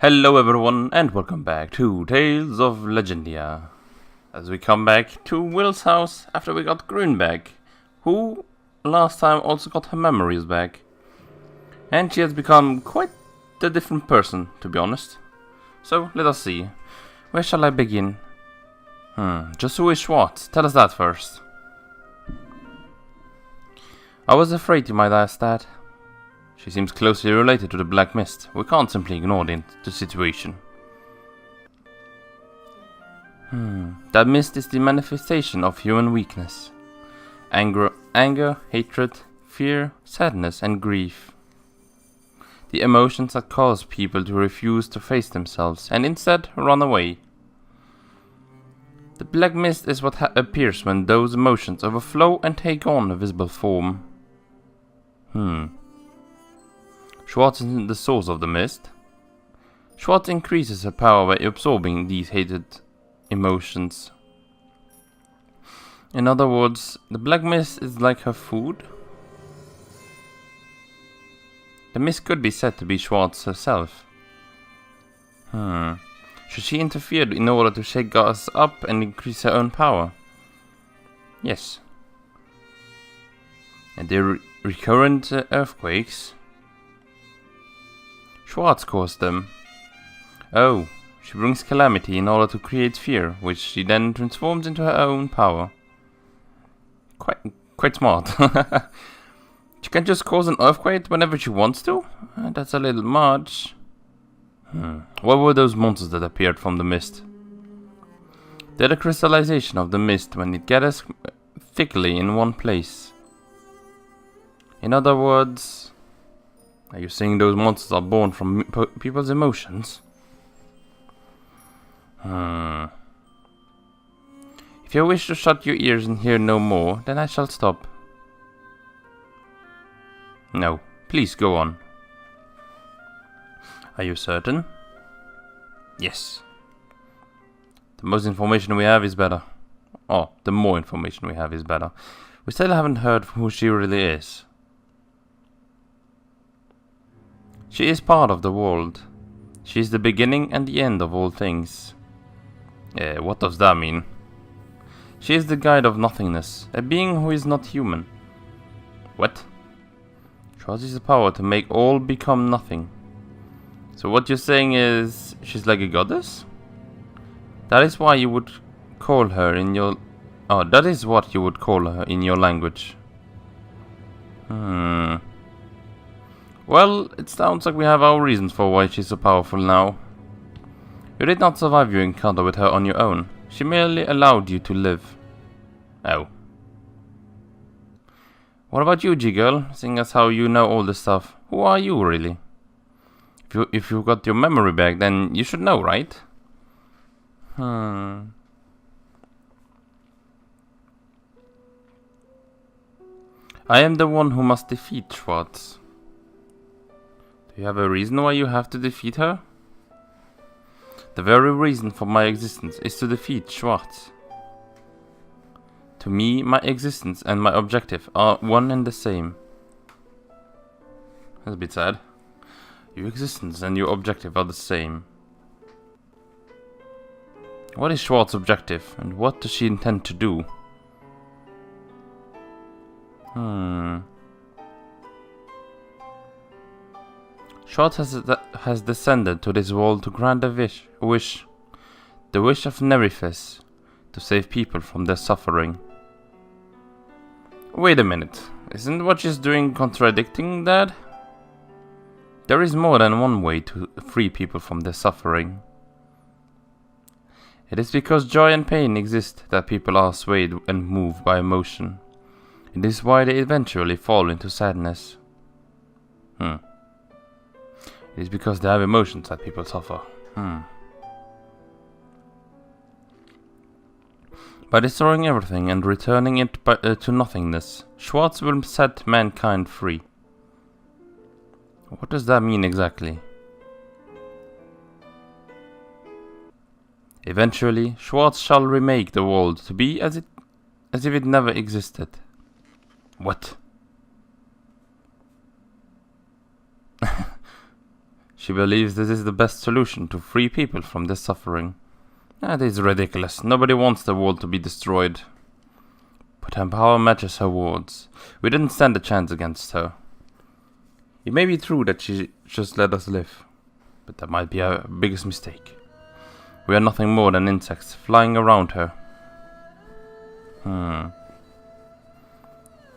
Hello everyone and welcome back to Tales of Legendia. As we come back to Will's house after we got Grune back, who last time also got her memories back. And she has become quite a different person, to be honest. So let us see. Where shall I begin? Just who is Schwartz? Tell us that first. I was afraid you might ask that. She seems closely related to the Black Mist. We can't simply ignore the situation. That mist is the manifestation of human weakness. Anger, hatred, fear, sadness and grief. The emotions that cause people to refuse to face themselves and instead run away. The Black Mist is what appears when those emotions overflow and take on a visible form. Schwartz is the source of the mist. Schwartz increases her power by absorbing these hated emotions. In other words, the Black Mist is like her food. The mist could be said to be Schwartz herself. Should she interfere in order to shake us up and increase her own power? Yes. And the recurrent earthquakes? Schwartz caused them. Oh, she brings calamity in order to create fear, which she then transforms into her own power. Quite smart. She can just cause an earthquake whenever she wants to? That's a little much. What were those monsters that appeared from the mist? They're the crystallization of the mist when it gathers thickly in one place. In other words, are you saying those monsters are born from people's emotions? If you wish to shut your ears and hear no more, then I shall stop. No, please go on. Are you certain? Yes. The most information we have is better. Oh, the more information we have is better. We still haven't heard who she really is. She is part of the world. She is the beginning and the end of all things. What does that mean? She is the guide of nothingness, a being who is not human. What? She has the power to make all become nothing. So what you're saying is she's like a goddess? That is why you would call her in your... Oh, that is what you would call her in your language. Well, it sounds like we have our reasons for why she's so powerful now. You did not survive your encounter with her on your own. She merely allowed you to live. Oh. What about you, G-Girl? Seeing as how you know all this stuff. Who are you, really? If you got your memory back, then you should know, right? I am the one who must defeat Schwartz. Do you have a reason why you have to defeat her? The very reason for my existence is to defeat Schwartz. To me, my existence and my objective are one and the same. That's a bit sad. Your existence and your objective are the same. What is Schwartz's objective, and what does she intend to do? Schwartz has descended to this world to grant a wish. The wish of Nerifes, to save people from their suffering. Wait a minute, isn't what she's doing contradicting that? There is more than one way to free people from their suffering. It is because joy and pain exist that people are swayed and moved by emotion. It is why they eventually fall into sadness. It is because they have emotions that people suffer. By destroying everything and returning it to nothingness, Schwartz will set mankind free. What does that mean exactly? Eventually, Schwartz shall remake the world to be as if it never existed. What? She believes this is the best solution to free people from their suffering. That is ridiculous. Nobody wants the world to be destroyed. But her power matches her words. We didn't stand a chance against her. It may be true that she just let us live, but that might be our biggest mistake. We are nothing more than insects flying around her.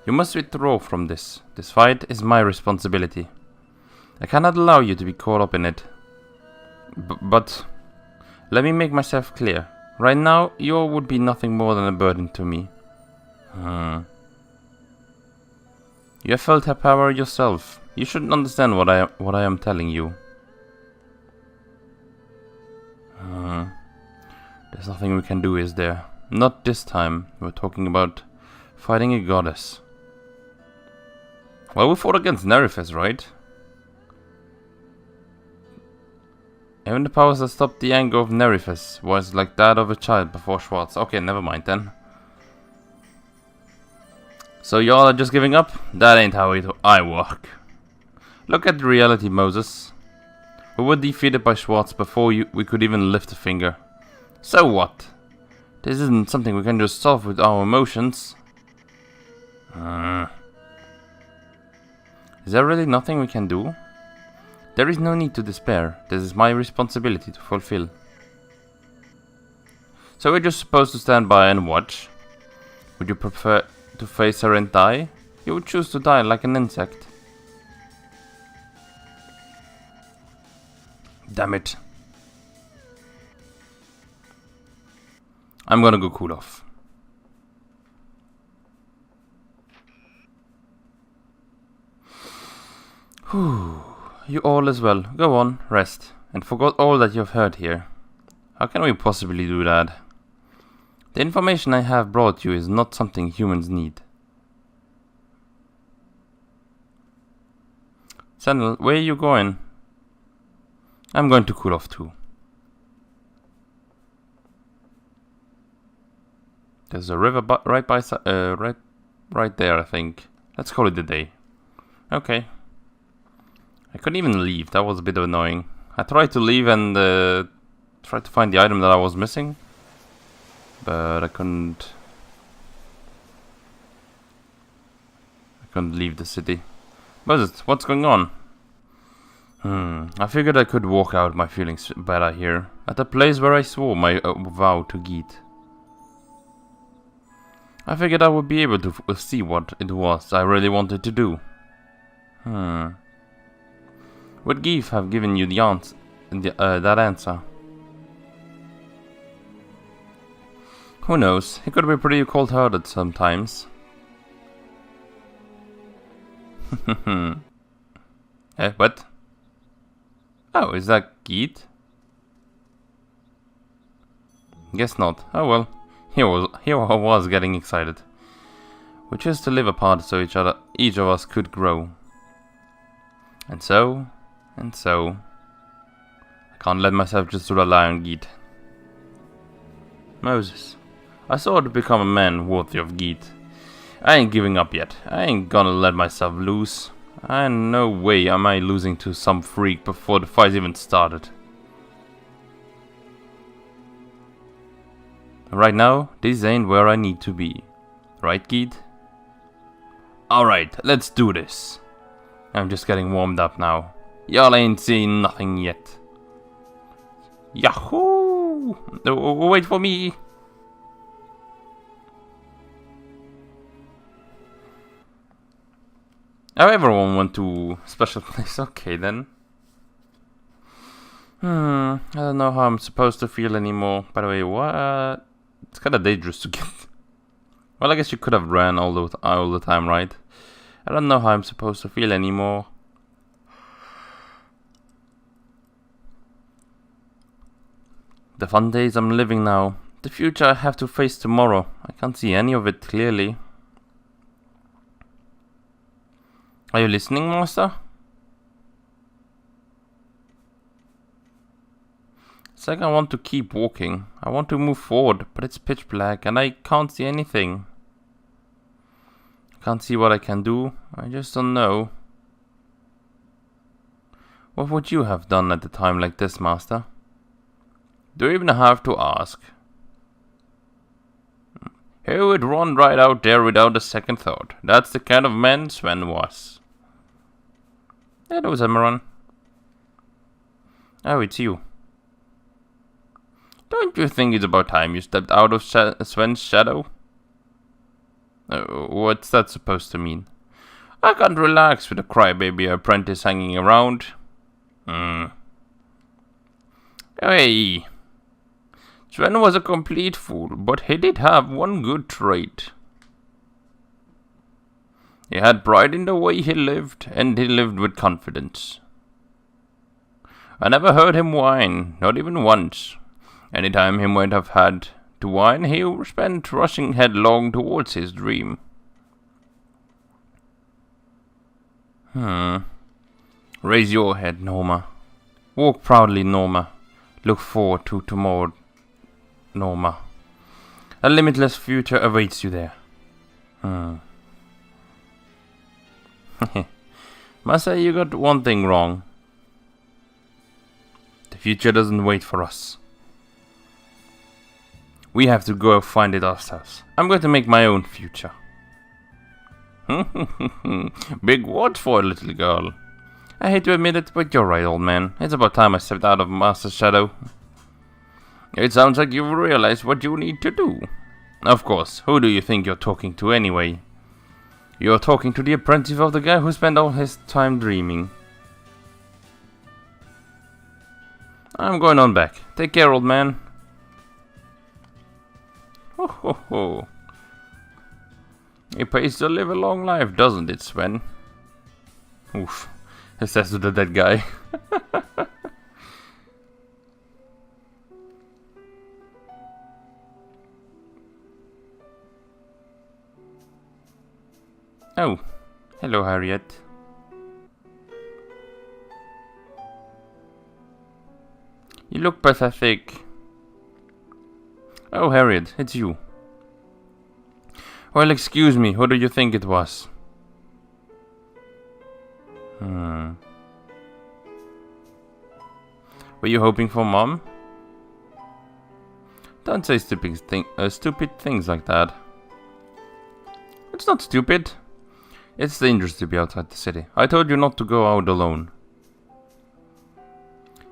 You must withdraw from this. This fight is my responsibility. I cannot allow you to be caught up in it. But let me make myself clear. Right now, you would be nothing more than a burden to me. You have felt her power yourself. You should understand what I am telling you. There's nothing we can do, is there? Not this time. We're talking about fighting a goddess. Well, we fought against Nerifes, right? Even the powers that stopped the anger of Nerifes was like that of a child before Schwartz. Okay, never mind then. So y'all are just giving up? That ain't how I work. Look at the reality, Moses. We were defeated by Schwartz before we could even lift a finger. So what? This isn't something we can just solve with our emotions. Is there really nothing we can do? There is no need to despair. This is my responsibility to fulfill. So we're just supposed to stand by and watch? Would you prefer to face her and die? You would choose to die like an insect. Damn it. I'm gonna go cool off. Whew. You all as well. Go on, rest, and forget all that you've heard here. How can we possibly do that? The information I have brought you is not something humans need. Sentinel, where are you going? I'm going to cool off too. There's a river right there, I think. Let's call it a day. Okay. I couldn't even leave. That was a bit annoying. I tried to leave and tried to find the item that I was missing, but I couldn't. I couldn't leave the city. What's going on? I figured I could walk out my feelings better here, at the place where I swore my vow to Geet. I figured I would be able to see what it was I really wanted to do. Would Geef have given you the answer, that answer? Who knows? He could be pretty cold-hearted sometimes. What? Oh, is that Geet? Guess not. Oh well. Here I was getting excited. We chose to live apart so each of us could grow. And so. I can't let myself just rely on Geet. Moses. I sought to become a man worthy of Geet. I ain't giving up yet. I ain't gonna let myself lose. And no way am I losing to some freak before the fight even started. Right now, this ain't where I need to be. Right, Geet? Alright, let's do this. I'm just getting warmed up now. Y'all ain't seen nothing yet. Yahoo! Wait for me! Oh, everyone went to special place. Okay, then. I don't know how I'm supposed to feel anymore. By the way, what? It's kind of dangerous to get. Well, I guess you could have ran all the time, right? I don't know how I'm supposed to feel anymore. The fun days I'm living now. The future I have to face tomorrow. I can't see any of it clearly. Are you listening, Master? It's like I want to keep walking. I want to move forward, but it's pitch black and I can't see anything. I can't see what I can do. I just don't know. What would you have done at a time like this, Master? Do you even have to ask? He would run right out there without a second thought. That's the kind of man Sven was. Hello, Zamaron. Oh, it's you. Don't you think it's about time you stepped out of Sven's shadow? What's that supposed to mean? I can't relax with a crybaby apprentice hanging around. Hey. Sven was a complete fool, but he did have one good trait. He had pride in the way he lived, and he lived with confidence. I never heard him whine, not even once. Any time he might have had to whine, he spent rushing headlong towards his dream. Raise your head, Norma. Walk proudly, Norma. Look forward to tomorrow, Norma. A limitless future awaits you there. Must say you got one thing wrong. The future doesn't wait for us. We have to go find it ourselves. I'm going to make my own future. Big words for a little girl. I hate to admit it, but you're right, old man. It's about time I stepped out of Master's shadow. It sounds like you've realized what you need to do. Of course, who do you think you're talking to anyway? You're talking to the apprentice of the guy who spent all his time dreaming. I'm going on back. Take care, old man. Ho ho ho. It pays to live a long life, doesn't it, Sven? Oof. He says to the dead guy. Oh, hello, Harriet. You look pathetic. Oh, Harriet, it's you. Well, excuse me, who do you think it was? Were you hoping for Mom? Don't say stupid things like that. It's not stupid. It's dangerous to be outside the city. I told you not to go out alone.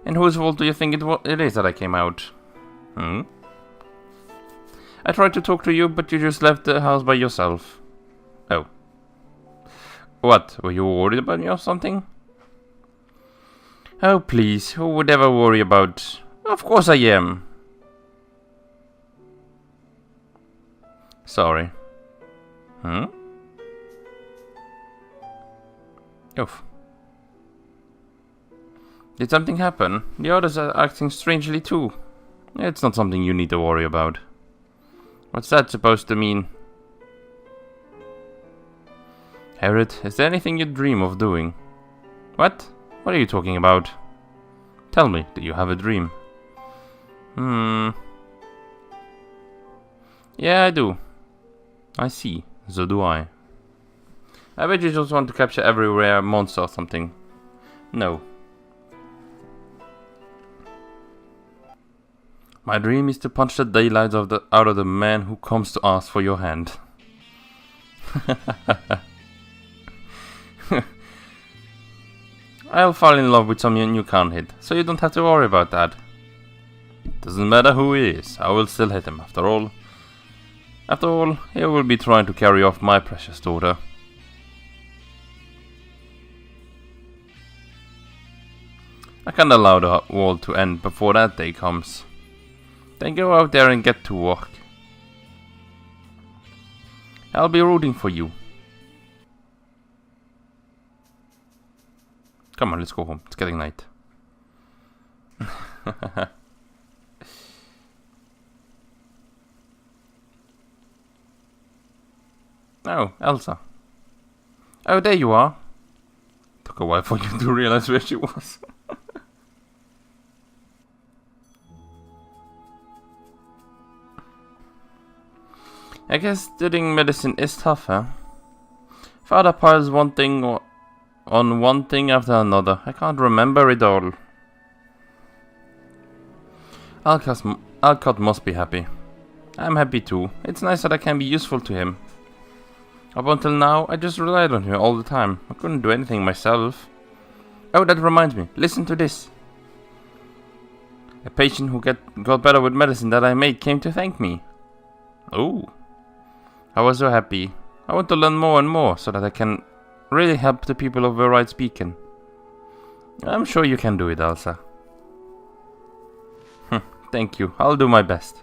And whose fault do you think it is that I came out? I tried to talk to you, but you just left the house by yourself. Oh. What? Were you worried about me or something? Oh, please. Who would ever worry about... Of course I am. Sorry. Oof. Did something happen? The others are acting strangely too. It's not something you need to worry about. What's that supposed to mean? Harriet, is there anything you dream of doing? What? What are you talking about? Tell me, do you have a dream? Yeah, I do. I see. So do I. I bet you just want to capture every rare monster or something. No. My dream is to punch the daylights out of the man who comes to ask for your hand. I'll fall in love with someone you can't hit, so you don't have to worry about that. Doesn't matter who he is, I will still hit him after all. After all, he will be trying to carry off my precious daughter. I can't allow the world to end before that day comes. Then go out there and get to work. I'll be rooting for you. Come on, let's go home. It's getting night. Oh, Elsa. Oh, there you are. Took a while for you to realize where she was. I guess studying medicine is tough, huh? Father piles one thing on one thing after another. I can't remember it all. Alcott must be happy. I'm happy too. It's nice that I can be useful to him. Up until now, I just relied on him all the time. I couldn't do anything myself. Oh, that reminds me. Listen to this. A patient who got better with medicine that I made came to thank me. Oh. I was so happy. I want to learn more and more so that I can really help the people of Veride Speaking. I'm sure you can do it, Elsa. Thank you. I'll do my best.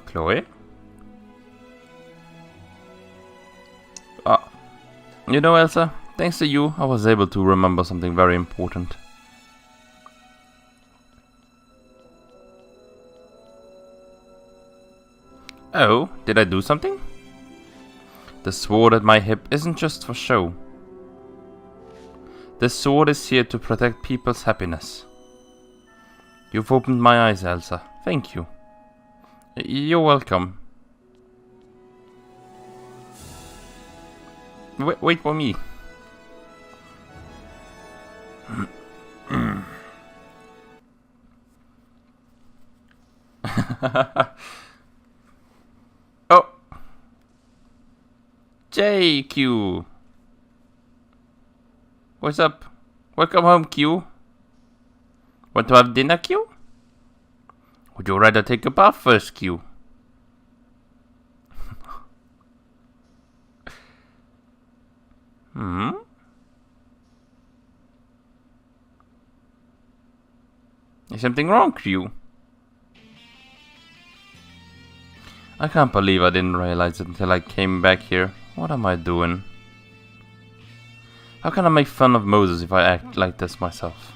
Chloe? Ah. You know, Elsa, thanks to you, I was able to remember something very important. Oh, did I do something? The sword at my hip isn't just for show. This sword is here to protect people's happiness. You've opened my eyes, Elsa. Thank you. You're welcome. Wait for me. Oh. JQ. What's up? Welcome home, Q. Want to have dinner, Q? Would you rather take a bath first, Q? Is something wrong, Q? I can't believe I didn't realize it until I came back here. What am I doing? How can I make fun of Moses if I act like this myself?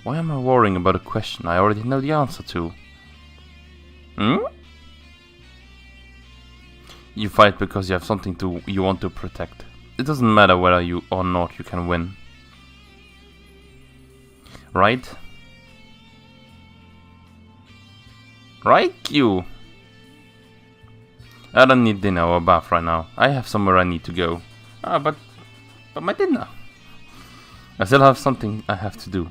Why am I worrying about a question I already know the answer to? You fight because you have something you want to protect. It doesn't matter whether you or not you can win. Right? Right, Q? I don't need dinner or a bath right now. I have somewhere I need to go. But my dinner. I still have something I have to do.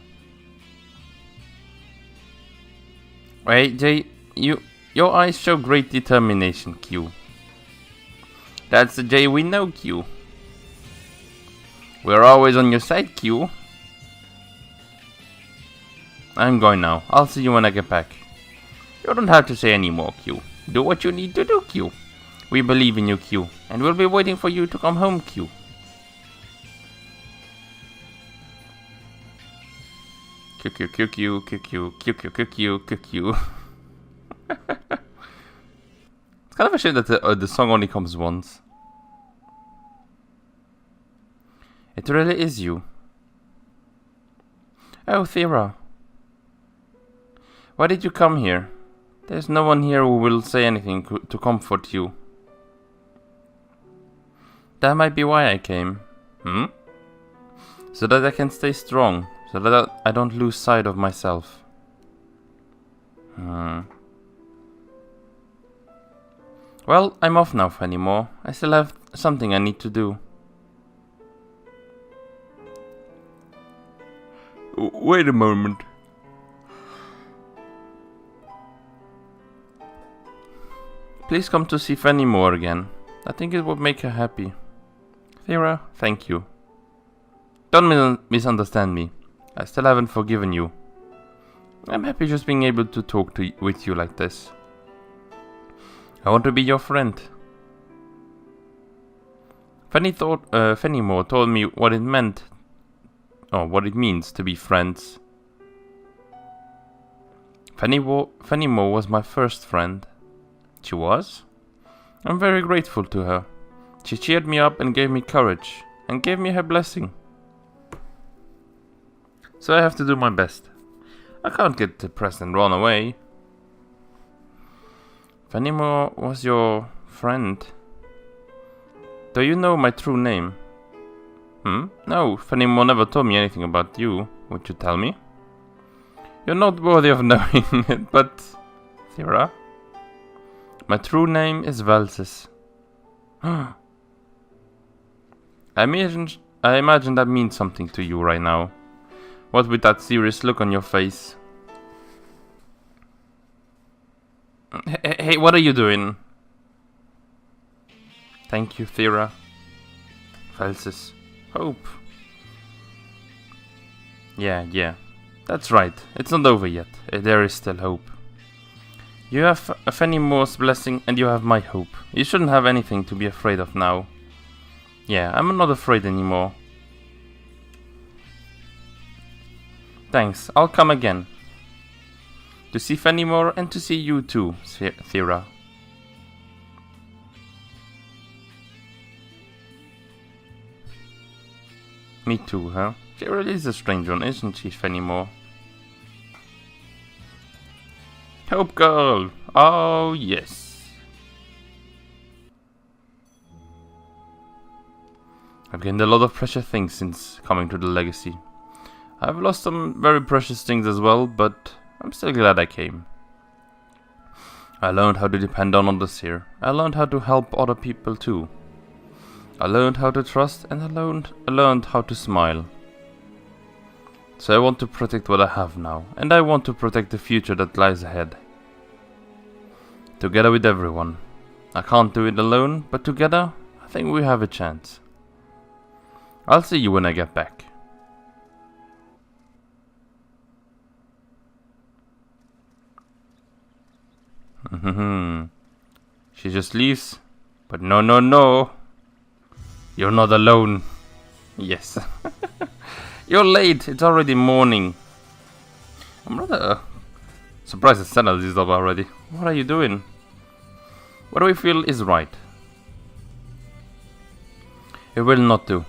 Wait, Jay, your eyes show great determination, Q. That's the Jay we know, Q. We're always on your side, Q. I'm going now. I'll see you when I get back. You don't have to say any more, Q. Do what you need to do, Q. We believe in you, Q, and we'll be waiting for you to come home, Q. Q Q Q Q Q Q Q Q Q Q Q Q. It's kind of a shame that the song only comes once. It really is you. Oh, Thera. Why did you come here? There's no one here who will say anything to comfort you. That might be why I came. So that I can stay strong. So that I don't lose sight of myself. Well, I'm off now, Fenimore. I still have something I need to do. Wait a moment. Please come to see Fenimore again. I think it would make her happy. Thera, thank you. Don't misunderstand me. I still haven't forgiven you. I'm happy just being able to talk with you like this. I want to be your friend. Fenimore told me what it meant, or what it means to be friends. Fenimore was my first friend. She was? I'm very grateful to her. She cheered me up and gave me courage, and gave me her blessing. So I have to do my best. I can't get depressed and run away. Fenimore was your friend. Do you know my true name? No, Fenimore never told me anything about you. Would you tell me? You're not worthy of knowing it, but... Thera? My true name is Velsis. I imagine that means something to you right now. What with that serious look on your face? Hey, what are you doing? Thank you, Thera. Velsis. Hope. Yeah. That's right. It's not over yet. There is still hope. You have Fenimore's blessing and you have my hope. You shouldn't have anything to be afraid of now. Yeah, I'm not afraid anymore. Thanks, I'll come again. To see Fenimore and to see you too, Thera. Me too, huh? She really is a strange one, isn't she, Fenimore? Hope Girl! Oh, yes. I've gained a lot of precious things since coming to the Legacy. I've lost some very precious things as well, but I'm still glad I came. I learned how to depend on others here. I learned how to help other people too. I learned how to trust and I learned how to smile. So I want to protect what I have now, and I want to protect the future that lies ahead. Together with everyone. I can't do it alone, but together, I think we have a chance. I'll see you when I get back. She just leaves, but no. You're not alone. Yes. You're late, it's already morning. I'm rather surprised it settled this up already. What are you doing? What do we feel is right? It will not do.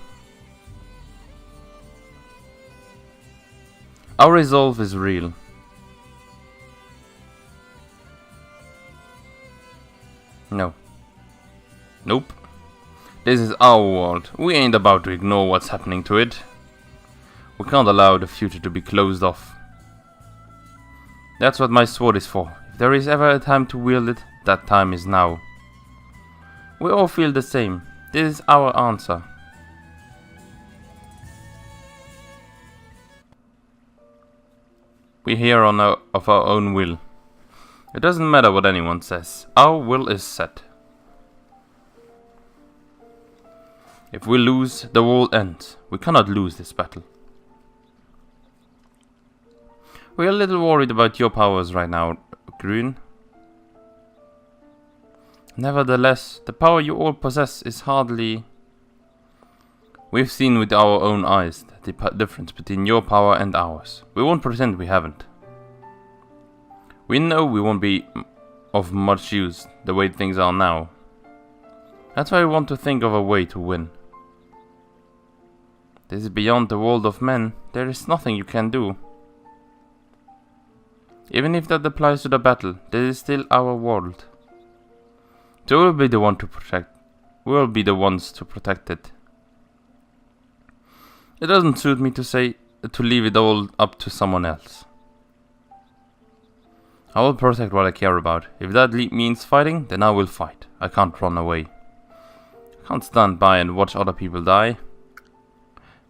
Our resolve is real. No. Nope. This is our world. We ain't about to ignore what's happening to it. We can't allow the future to be closed off. That's what my sword is for. If there is ever a time to wield it, that time is now. We all feel the same. This is our answer. We're here of our own will. It doesn't matter what anyone says. Our will is set. If we lose, the world ends. We cannot lose this battle. We're a little worried about your powers right now, Grune. Nevertheless, the power you all possess is hardly... We've seen with our own eyes the difference between your power and ours. We won't pretend we haven't. We know we won't be of much use the way things are now. That's why we want to think of a way to win. This is beyond the world of men. There is nothing you can do. Even if that applies to the battle, this is still our world. So we'll be the one to protect. We'll be the ones to protect it. It doesn't suit me to leave it all up to someone else. I will protect what I care about. If that means fighting, then I will fight. I can't run away. I can't stand by and watch other people die.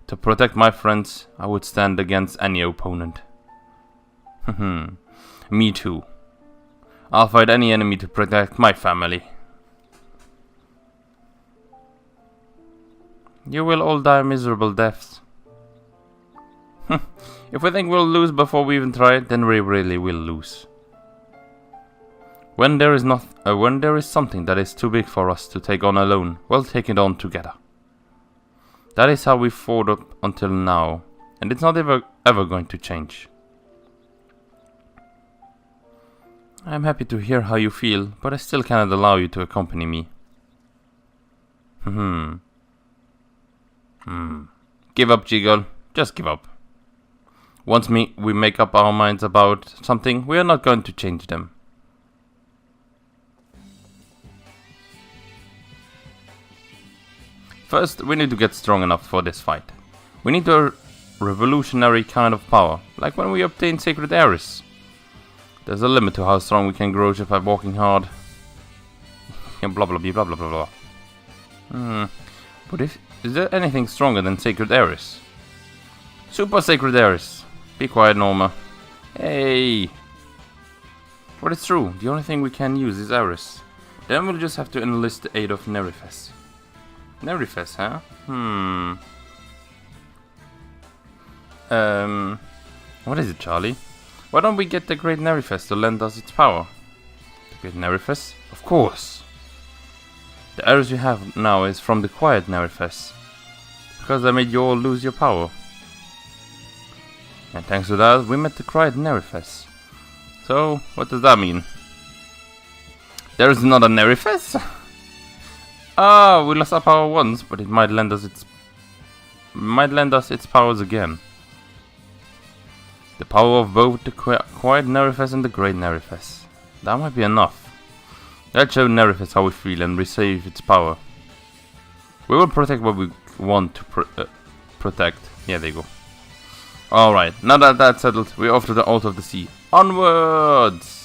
To protect my friends, I would stand against any opponent. Me too. I'll fight any enemy to protect my family. You will all die miserable deaths. If we think we'll lose before we even try, then we really will lose. When there is something that is too big for us to take on alone, we'll take it on together. That is how we fought up until now, and it's not ever going to change. I'm happy to hear how you feel, but I still cannot allow you to accompany me. Give up, G-Girl. Just give up. Once we make up our minds about something, we are not going to change them. First, we need to get strong enough for this fight. We need a revolutionary kind of power, like when we obtain Sacred Ares. There's a limit to how strong we can grow just by working hard. blah blah blah blah blah blah. But is there anything stronger than Sacred Ares? Super Sacred Ares. Be quiet, Norma. Hey. But it's true. The only thing we can use is Ares. Then we'll just have to enlist the aid of Nerifes. Nerifes, huh? What is it, Charlie? Why don't we get the Great Nerifes to lend us its power? The Great Nerifes? Of course! The Ares you have now is from the Quiet Nerifes. Because I made you all lose your power. And thanks to that, we met the Quiet Nerifes. So, what does that mean? There is not a Nerifes? Ah, we lost our power once, but it might lend us its powers again. The power of both the Quiet Nerifes and the Great Nerifes. That might be enough. Let's show Nerifes how we feel and receive its power. We will protect what we want to protect. Yeah, there you go. Alright, now that that's settled, we're off to the Altar of the Sea. Onwards!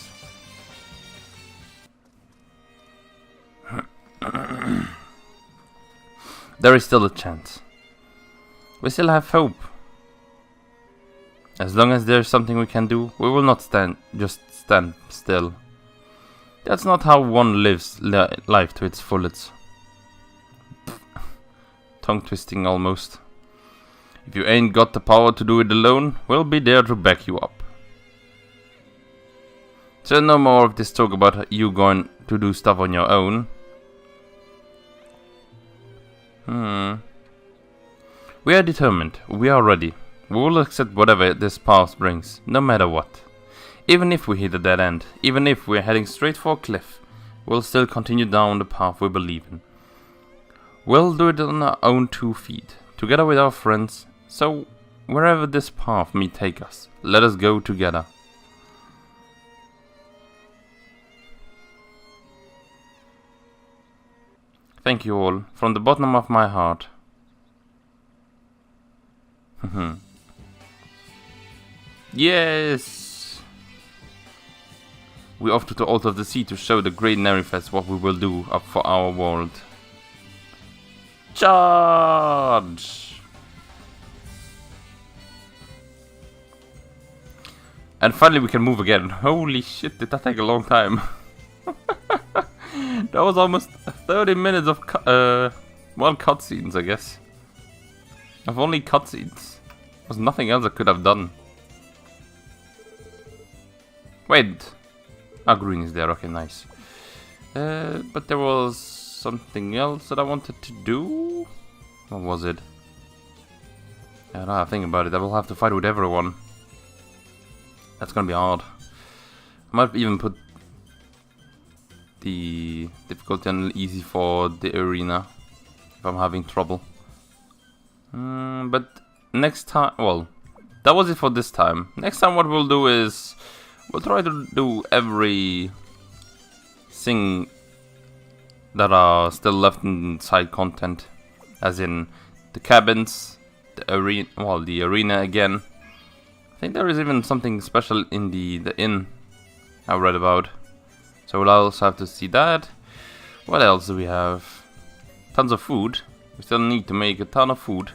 There is still a chance. We still have hope. As long as there's something we can do, we will not just stand still. That's not how one lives life to its fullest. Tongue twisting almost. If you ain't got the power to do it alone, we'll be there to back you up. So no more of this talk about you going to do stuff on your own. We are determined. We are ready. We will accept whatever this path brings, no matter what. Even if we hit a dead end, even if we're heading straight for a cliff, we'll still continue down the path we believe in. We'll do it on our own 2 feet, together with our friends, so wherever this path may take us, let us go together. Thank you all, from the bottom of my heart. Yes! We're off to the Altar of the Sea to show the Great Nerifes what we will do up for our world. Charge! And finally we can move again. Holy shit, did that take a long time. That was almost 30 minutes of cutscenes, I guess. Of only cutscenes. There was nothing else I could have done. Wait. Ah, Grune is there. Okay, nice. But there was something else that I wanted to do. What was it? I don't know. Think about it. I will have to fight with everyone. That's gonna be hard. I might even put the difficulty on easy for the arena if I'm having trouble. But next time, well, that was it for this time. Next time what we'll do is we'll try to do every thing that are still left in side content, as in the cabins, the arena, well, the arena again. I think there is even something special in the inn I read about. So we'll also have to see that. What else do we have? Tons of food. We still need to make a ton of food.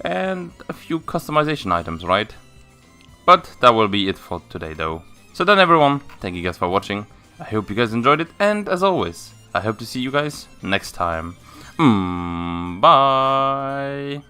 And a few customization items, right? But that will be it for today though. So then everyone, thank you guys for watching. I hope you guys enjoyed it, and as always, I hope to see you guys next time. Bye!